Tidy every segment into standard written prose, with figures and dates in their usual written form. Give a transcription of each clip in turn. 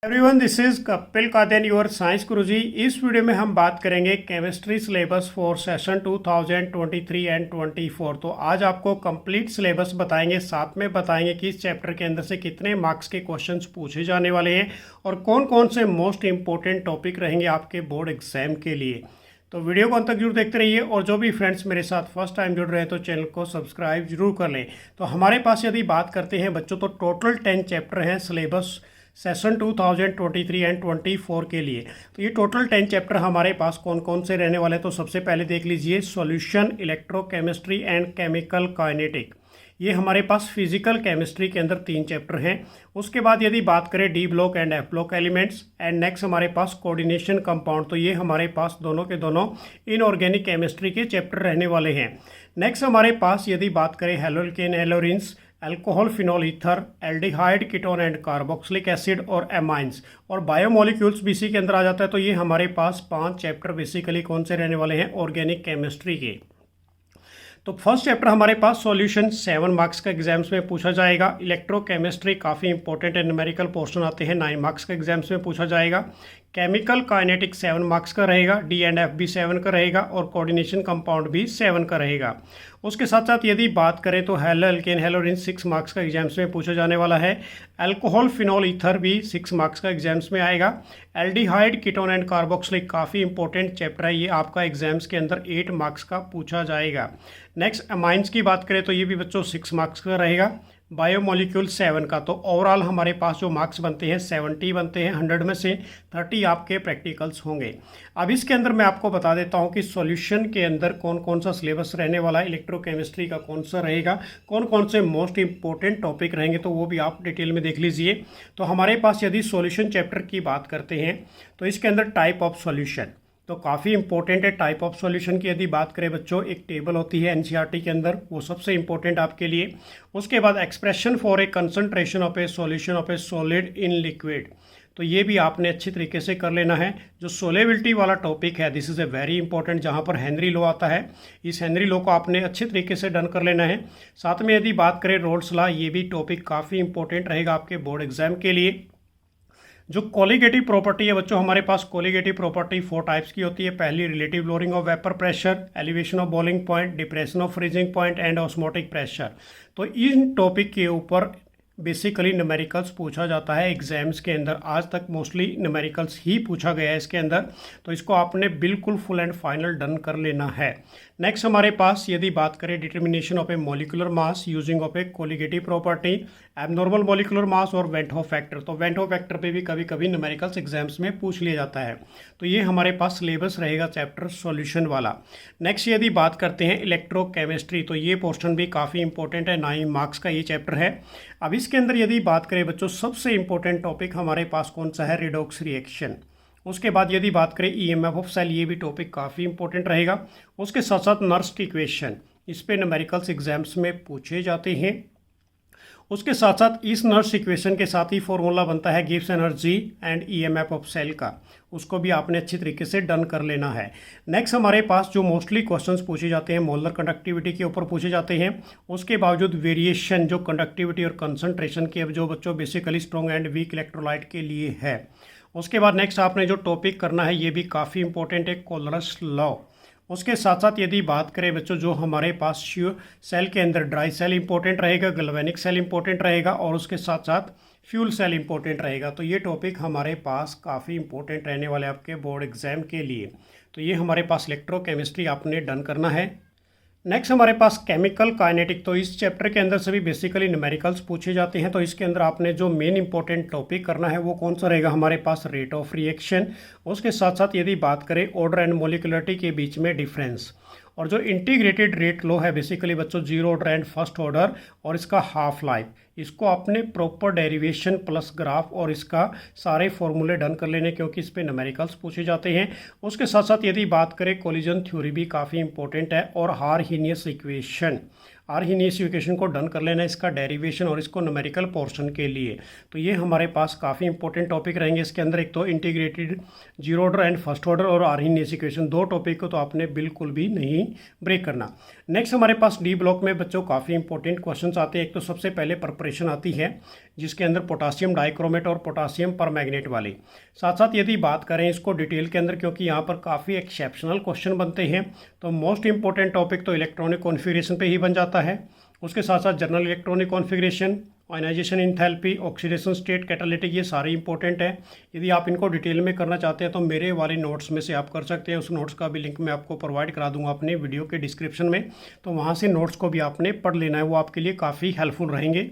Everyone, this is Kapil Kaden your science guruji. इस video में हम बात करेंगे chemistry syllabus for session 2023 and 24। तो आज आपको कंप्लीट सिलेबस बताएंगे, साथ में बताएंगे कि इस चैप्टर के अंदर से कितने मार्क्स के क्वेश्चंस पूछे जाने वाले हैं और कौन कौन से मोस्ट इंपॉर्टेंट टॉपिक रहेंगे आपके बोर्ड एग्जाम के लिए। तो वीडियो को अंत तक जरूर देखते रहिए और जो भी फ्रेंड्स मेरे साथ फर्स्ट टाइम जुड़ रहे हैं तो चैनल को सब्सक्राइब जरूर कर लें। तो हमारे पास यदि बात करते हैं बच्चों तो टोटल 10 चैप्टर हैं सिलेबस सेशन 2023 एंड 24 के लिए। तो ये टोटल 10 चैप्टर हमारे पास कौन कौन से रहने वाले हैं। तो सबसे पहले देख लीजिए solution electrochemistry and chemical kinetic, ये हमारे पास फिजिकल केमिस्ट्री के अंदर 3 चैप्टर हैं। उसके बाद यदि बात करें D block and F block elements and next हमारे पास कोऑर्डिनेशन कंपाउंड, तो ये हमारे पास दोनों के दोनों इनऑर्गेनिक केमिस्ट्री के चैप्टर रहने वाले हैं। नेक्स्ट हमारे पास यदि बात करें haloalkane haloarenes, alcohol phenol ether, aldehyde ketone and carboxylic acid और एमाइंस और बायोमोलिक्यूल्स भी इसी के अंदर आ जाता है। तो ये हमारे पास 5 चैप्टर बेसिकली कौन से रहने वाले हैं, ऑर्गेनिक केमिस्ट्री के। तो फर्स्ट चैप्टर हमारे पास सॉल्यूशन 7 मार्क्स का एग्जाम्स में पूछा जाएगा। इलेक्ट्रोकेमिस्ट्री काफ़ी इंपॉर्टेंट है, न्यूमेरिकल पोर्शन आते हैं 9 मार्क्स का एग्जाम्स में पूछा जाएगा। केमिकल काइनेटिक 7 मार्क्स का रहेगा, डी एंड एफ भी 7 का रहेगा और कोऑर्डिनेशन कंपाउंड भी 7 का रहेगा। उसके साथ साथ यदि बात करें तो हेलो एल्केन हेलोरिन 6 मार्क्स का एग्जाम्स में पूछा जाने वाला है। अल्कोहल फिनॉल ईथर भी 6 मार्क्स का एग्जाम्स में आएगा। एल्डिहाइड कीटोन एंड कार्बोक्सिलिक काफ़ी इंपॉर्टेंट चैप्टर है, ये आपका एग्जाम्स के अंदर 8 मार्क्स का पूछा जाएगा। नेक्स्ट अमाइंस की बात करें तो ये भी बच्चों 6 मार्क्स का रहेगा। बायोमोलिक्यूल 7 का। तो ओवरऑल हमारे पास जो मार्क्स बनते हैं 70 बनते हैं, 100 में से 30 आपके प्रैक्टिकल्स होंगे। अब इसके अंदर मैं आपको बता देता हूं कि सॉल्यूशन के अंदर कौन कौन सा सिलेबस रहने वाला है, इलेक्ट्रोकेमिस्ट्री का कौन सा रहेगा, कौन कौन से मोस्ट इंपॉर्टेंट टॉपिक रहेंगे, तो वो भी आप डिटेल में देख लीजिए। तो हमारे पास यदि सॉल्यूशन चैप्टर की बात करते हैं तो इसके अंदर टाइप ऑफ सॉल्यूशन तो काफ़ी इंपॉर्टेंट है। टाइप ऑफ सॉल्यूशन की यदि बात करें बच्चों, एक टेबल होती है एनसीईआरटी के अंदर, वो सबसे इंपॉर्टेंट आपके लिए। उसके बाद expression for a concentration of A solution of A solid in liquid, तो ये भी आपने अच्छी तरीके से कर लेना है। जो सोलेबिलिटी वाला टॉपिक है, this is a very important, जहाँ पर हेनरी लॉ आता है, इस हेनरी लॉ को आपने अच्छे तरीके से डन कर लेना है। साथ में यदि बात करें रोल्स लॉ, ये भी टॉपिक काफ़ी इंपॉर्टेंट रहेगा आपके बोर्ड एग्जाम के लिए। जो कोलिगेटिव प्रॉपर्टी है बच्चों, हमारे पास कोलिगेटिव प्रॉपर्टी 4 टाइप्स की होती है। पहली relative lowering of vapour pressure, elevation of boiling point, depression of freezing point and osmotic pressure. तो इन टॉपिक के ऊपर बेसिकली न्यूमेरिकल्स पूछा जाता है एग्जाम्स के अंदर। आज तक मोस्टली न्यूमेरिकल्स ही पूछा गया है इसके अंदर, तो इसको आपने बिल्कुल फुल एंड फाइनल डन कर लेना है। नेक्स्ट हमारे पास यदि बात करें determination of a molecular mass using of A colligative property, abnormal molecular mass और वेंट हॉफ फैक्टर। तो वेंट हॉफ फैक्टर पे भी कभी कभी न्यूमेरिकल्स एग्जाम्स में पूछ लिया जाता है। तो ये हमारे पास सिलेबस रहेगा चैप्टर सॉल्यूशन वाला। नेक्स्ट यदि बात करते हैं इलेक्ट्रोकेमिस्ट्री, तो ये पोर्शन भी काफ़ी इंपॉर्टेंट है, 9 मार्क्स का ये चैप्टर है। अब इसके अंदर यदि बात करें बच्चों, सबसे इंपॉर्टेंट टॉपिक हमारे पास कौन सा है, रिडॉक्स रिएक्शन। उसके बाद यदि बात करें ईएमएफ ऑफ सेल, ये भी टॉपिक काफ़ी इंपॉर्टेंट रहेगा। उसके साथ साथ नर्स्ट इक्वेशन, इस पे न्यूमेरिकल्स एग्जाम्स में पूछे जाते हैं। उसके साथ साथ इस नर्स इक्वेशन के साथ ही फॉर्मूला बनता है Gibbs energy and EMF of cell का, उसको भी आपने अच्छी तरीके से डन कर लेना है। नेक्स्ट हमारे पास जो मोस्टली क्वेश्चंस पूछे जाते हैं मोलर कंडक्टिविटी के ऊपर पूछे जाते हैं। उसके बावजूद वेरिएशन जो कंडक्टिविटी और कंसंट्रेशन के, जो बच्चों basically strong and weak electrolyte के लिए है। उसके बाद नेक्स्ट आपने जो टॉपिक करना है ये भी काफ़ी इंपॉर्टेंट है, कोलरस लॉ। उसके साथ साथ यदि बात करें बच्चों, जो हमारे पास सेल के अंदर ड्राई सेल इंपॉर्टेंट रहेगा, गैल्वेनिक सेल इंपॉर्टेंट रहेगा और उसके साथ साथ फ्यूल सेल इंपॉर्टेंट रहेगा। तो ये टॉपिक हमारे पास काफ़ी इंपॉर्टेंट रहने वाले आपके बोर्ड एग्जाम के लिए। तो ये हमारे पास इलेक्ट्रोकेमिस्ट्री आपने डन करना है। नेक्स्ट हमारे पास केमिकल काइनेटिक, तो इस चैप्टर के अंदर से भी बेसिकली न्यूमेरिकल्स पूछे जाते हैं। तो इसके अंदर आपने जो मेन इंपॉर्टेंट टॉपिक करना है वो कौन सा रहेगा, हमारे पास रेट ऑफ रिएक्शन। उसके साथ साथ यदि बात करें ऑर्डर एंड मोलिकुलरिटी के बीच में डिफरेंस, और जो इंटीग्रेटेड रेट लो है बेसिकली बच्चों zero order and first order और इसका हाफ लाइफ, इसको आपने प्रॉपर डेरिवेशन प्लस ग्राफ और इसका सारे फॉर्मूले डन कर लेने, क्योंकि इस पे न्यूमेरिकल्स पूछे जाते हैं। उसके साथ साथ यदि बात करें कोलिजन थ्योरी भी काफ़ी इंपॉर्टेंट है और हार्मोनियस इक्वेशन। आर्हीनियस इक्वेशन को डन कर लेना है, इसका डेरिवेशन और इसको न्यूमेरिकल पोर्शन के लिए। तो ये हमारे पास काफ़ी इंपॉर्टेंट टॉपिक रहेंगे। इसके अंदर एक तो integrated zero order and first order और आर्हीनियस इक्वेशन, दो टॉपिक को तो आपने बिल्कुल भी नहीं ब्रेक करना। नेक्स्ट हमारे पास डी ब्लॉक में बच्चों काफ़ी इंपॉर्टेंट क्वेश्चंस आते हैं। एक तो सबसे पहले प्रिपरेशन आती है जिसके अंदर पोटासियम डाइक्रोमेट और पोटासियम परमैंगनेट वाली। साथ साथ यदि बात करें इसको डिटेल के अंदर, क्योंकि यहाँ पर काफ़ी एक्सेप्शनल क्वेश्चन बनते हैं, तो मोस्ट इंपॉर्टेंट टॉपिक तो इलेक्ट्रॉनिक कॉन्फ़िगरेशन पे ही बन जाता है। उसके साथ साथ general electronic configuration, ionisation enthalpy, oxidation state, catalytic, ये सारे इंपॉर्टेंट है। यदि आप इनको डिटेल में करना चाहते हैं तो मेरे वाले नोट्स में से आप कर सकते हैं। उस नोट्स का भी लिंक मैं आपको प्रोवाइड करा दूंगा अपने वीडियो के डिस्क्रिप्शन में, तो वहाँ से नोट्स को भी आपने पढ़ लेना है, वो आपके लिए काफ़ी हेल्पफुल रहेंगे।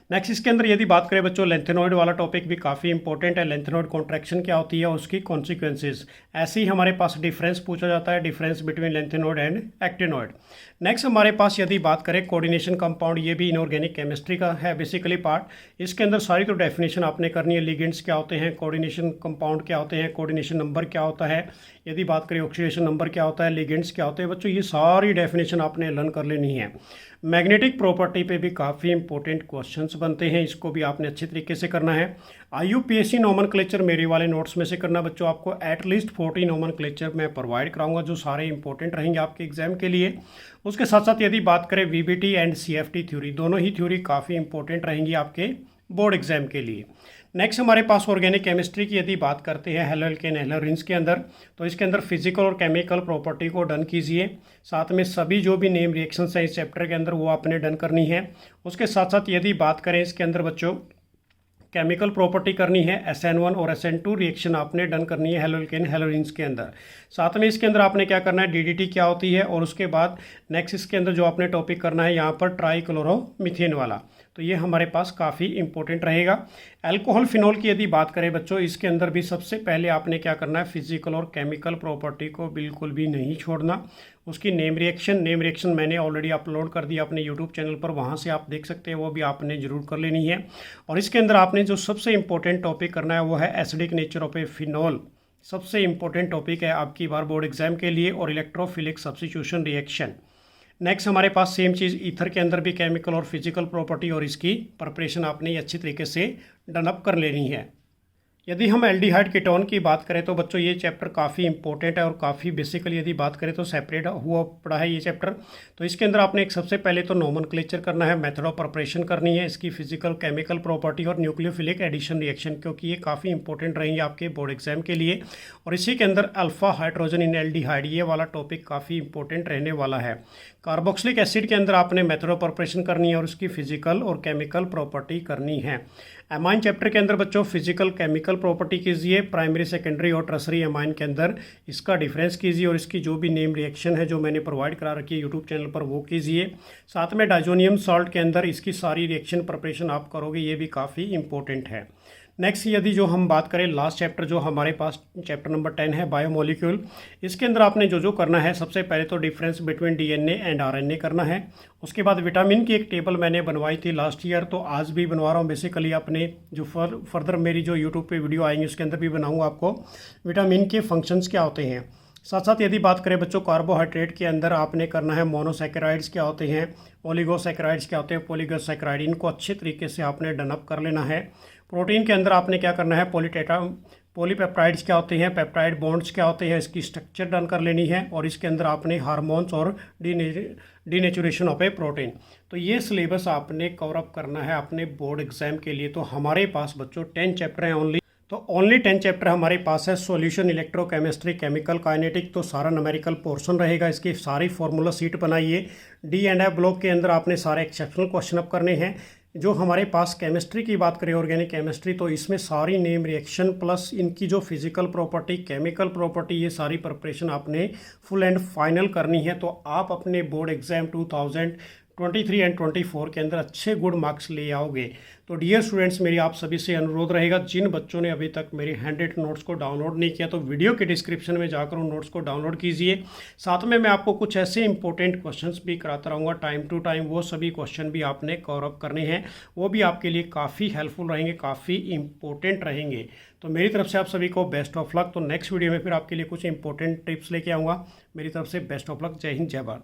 नेक्स्ट इसके अंदर यदि बात करें बच्चों, लेंथेनॉइड वाला टॉपिक भी काफ़ी इंपॉर्टेंट है। लेंथेनॉइड कॉन्ट्रैक्शन क्या होती है, उसकी कॉन्सिक्वेंसेज, ऐसे ही हमारे पास डिफरेंस पूछा जाता है, difference between lanthanoid and actinoid. Next हमारे पास यदि बात करें कोऑर्डिनेशन कंपाउंड, ये भी इनऑर्गेनिक केमिस्ट्री का है बेसिकली पार्ट। इसके अंदर सारी तो डेफिनेशन आपने करनी है। लिगेंड्स क्या होते हैं, कोऑर्डिनेशन कंपाउंड क्या होते हैं, कोऑर्डिनेशन नंबर क्या होता है, यदि बात करें ऑक्सीडेशन नंबर क्या होता है, लिगेंड्स क्या होते हैं बच्चों, ये सारी डेफिनेशन आपने लर्न कर लेनी है। मैग्नेटिक प्रॉपर्टी पे भी काफ़ी इंपॉर्टेंट क्वेश्चंस बनते हैं, इसको भी आपने अच्छे तरीके से करना है। IUPAC नोमेनक्लेचर मेरे वाले नोट्स में से करना बच्चों, आपको एटलीस्ट 40 नोमेनक्लेचर मैं प्रोवाइड कराऊंगा जो सारे इंपॉर्टेंट रहेंगे आपके एग्जाम के लिए। उसके साथ साथ यदि बात करें VBT एंड CFT थ्योरी, दोनों ही थ्योरी काफ़ी इंपॉर्टेंट रहेंगी आपके बोर्ड एग्जाम के लिए। नेक्स्ट हमारे पास ऑर्गेनिक केमिस्ट्री की यदि बात करते हैं हेलोल्केन हेलोरिन्स के अंदर, तो इसके अंदर फिजिकल और केमिकल प्रॉपर्टी को डन कीजिए। साथ में सभी जो भी नेम रिएक्शंस हैं इस चैप्टर के अंदर वो आपने डन करनी है। उसके साथ साथ यदि बात करें इसके अंदर बच्चों केमिकल प्रॉपर्टी करनी है, SN1 और SN2 रिएक्शन आपने डन करनी है हेलोल्केन हेलोरिन्स के अंदर। साथ में इसके अंदर आपने क्या करना है, DDT क्या होती है, और उसके बाद नेक्स्ट इसके अंदर जो आपने टॉपिक करना है यहाँ पर ट्राईक्लोरोमीथेन वाला, तो ये हमारे पास काफ़ी इंपॉर्टेंट रहेगा। अल्कोहल फिनॉल की यदि बात करें बच्चों, इसके अंदर भी सबसे पहले आपने क्या करना है, फिजिकल और केमिकल प्रॉपर्टी को बिल्कुल भी नहीं छोड़ना। उसकी नेम रिएक्शन मैंने ऑलरेडी अपलोड कर दिया अपने यूट्यूब चैनल पर, वहाँ से आप देख सकते हैं, वो भी आपने ज़रूर कर लेनी है। और इसके अंदर आपने जो सबसे इंपॉर्टेंट टॉपिक करना है वो है acidic nature of A phenol, सबसे इंपॉर्टेंट टॉपिक है आपकी बार बोर्ड एग्जाम के लिए, और इलेक्ट्रोफिलिक सब्स्टिट्यूशन रिएक्शन। नेक्स्ट हमारे पास सेम चीज़ ईथर के अंदर भी केमिकल और फिजिकल प्रॉपर्टी, और इसकी प्रिपरेशन आपने अच्छी तरीके से डन अप कर लेनी है। यदि हम एल्डिहाइड कीटोन की बात करें तो बच्चों ये चैप्टर काफ़ी इंपॉर्टेंट है और काफ़ी बेसिकली यदि बात करें तो सेपरेट हुआ पड़ा है ये चैप्टर। तो इसके अंदर आपने एक सबसे पहले तो नोमेनक्लेचर करना है, मेथड ऑफ प्रिपरेशन करनी है, इसकी फिजिकल केमिकल प्रॉपर्टी और न्यूक्लियोफिलिक एडिशन रिएक्शन, क्योंकि ये काफ़ी इंपॉर्टेंट रहेंगे आपके बोर्ड एग्जाम के लिए। और इसी के अंदर अल्फा हाइड्रोजन इन एल्डिहाइड, ये वाला टॉपिक काफ़ी इंपॉर्टेंट रहने वाला है। कार्बोक्सिलिक एसिड के अंदर आपने मेथड ऑफ प्रिपरेशन करनी है और उसकी फिजिकल और केमिकल प्रॉपर्टी करनी है। एमाइन चैप्टर के अंदर बच्चों फिजिकल केमिकल प्रॉपर्टी कीजिए, प्राइमरी सेकेंडरी और टर्सरी एमाइन के अंदर इसका डिफरेंस कीजिए, और इसकी जो भी नेम रिएक्शन है जो मैंने प्रोवाइड करा रखी है यूट्यूब चैनल पर वो कीजिए। साथ में डाइजोनियम सॉल्ट के अंदर इसकी सारी रिएक्शन प्रिपरेशन आप करोगे, ये भी काफ़ी इंपॉर्टेंट है। नेक्स्ट यदि जो हम बात करें लास्ट चैप्टर जो हमारे पास चैप्टर नंबर 10 है बायोमोलिक्यूल, इसके अंदर आपने जो करना है, सबसे पहले तो difference between DNA and RNA करना है। उसके बाद विटामिन की एक टेबल मैंने बनवाई थी लास्ट ईयर, तो आज भी बनवा रहा हूँ बेसिकली, अपने जो फर्दर मेरी जो यूट्यूब पे वीडियो आएंगी उसके अंदर भी बनाऊँगा आपको विटामिन के फंक्शंस क्या होते हैं। साथ साथ यदि बात करें बच्चों कार्बोहाइड्रेट के अंदर आपने करना है मोनोसैकेराइड्स क्या होते हैं, ओलिगोसैकेराइड्स क्या होते हैं, पॉलीगोसैकेराइड, इनको अच्छे तरीके से आपने डनअप कर लेना है। प्रोटीन के अंदर आपने क्या करना है, पॉलीपेप्टाइड्स क्या होते हैं, पेप्टाइड बॉन्ड्स क्या होते हैं, इसकी स्ट्रक्चर डन कर लेनी है। और इसके अंदर आपने हार्मोन्स और डीनेचुरेशन ऑफ ए प्रोटीन, तो ये सिलेबस आपने कवर अप करना है अपने बोर्ड एग्जाम के लिए। तो हमारे पास बच्चों 10 चैप्टर हैं ओनली 10 चैप्टर हमारे पास है। सॉल्यूशन, इलेक्ट्रोकेमिस्ट्री, केमिकल काइनेटिक, तो सारा न्यूमेरिकल पोर्शन रहेगा, इसकी सारी फार्मूला सीट बनाइए। D&F ब्लॉक के अंदर आपने सारे एक्सेप्शनल क्वेश्चन अप करने हैं। जो हमारे पास केमिस्ट्री की बात करें ऑर्गेनिक केमिस्ट्री, तो इसमें सारी नेम रिएक्शन प्लस इनकी जो फिजिकल प्रॉपर्टी, केमिकल प्रॉपर्टी, ये सारी प्रिपरेशन आपने फुल एंड फाइनल करनी है। तो आप अपने बोर्ड एग्जाम 2023 एंड 24 के अंदर अच्छे गुड मार्क्स ले आओगे। तो डियर स्टूडेंट्स, मेरी आप सभी से अनुरोध रहेगा, जिन बच्चों ने अभी तक मेरे हैंडरिटन नोट्स को डाउनलोड नहीं किया तो वीडियो के डिस्क्रिप्शन में जाकर उन नोट्स को डाउनलोड कीजिए। साथ में मैं आपको कुछ ऐसे इंपॉर्टेंट क्वेश्चंस भी कराता रहूँगा टाइम टू टाइम, वो सभी क्वेश्चन भी आपने कवर अप करने हैं, वो भी आपके लिए काफ़ी हेल्पफुल रहेंगे, काफ़ी इंपॉर्टेंट रहेंगे। तो मेरी तरफ से आप सभी को बेस्ट ऑफ लक। तो नेक्स्ट वीडियो में फिर आपके लिए कुछ इंपॉर्टेंट टिप्स लेके आऊँगा। मेरी तरफ से बेस्ट ऑफ लक। जय हिंद, जय भारत।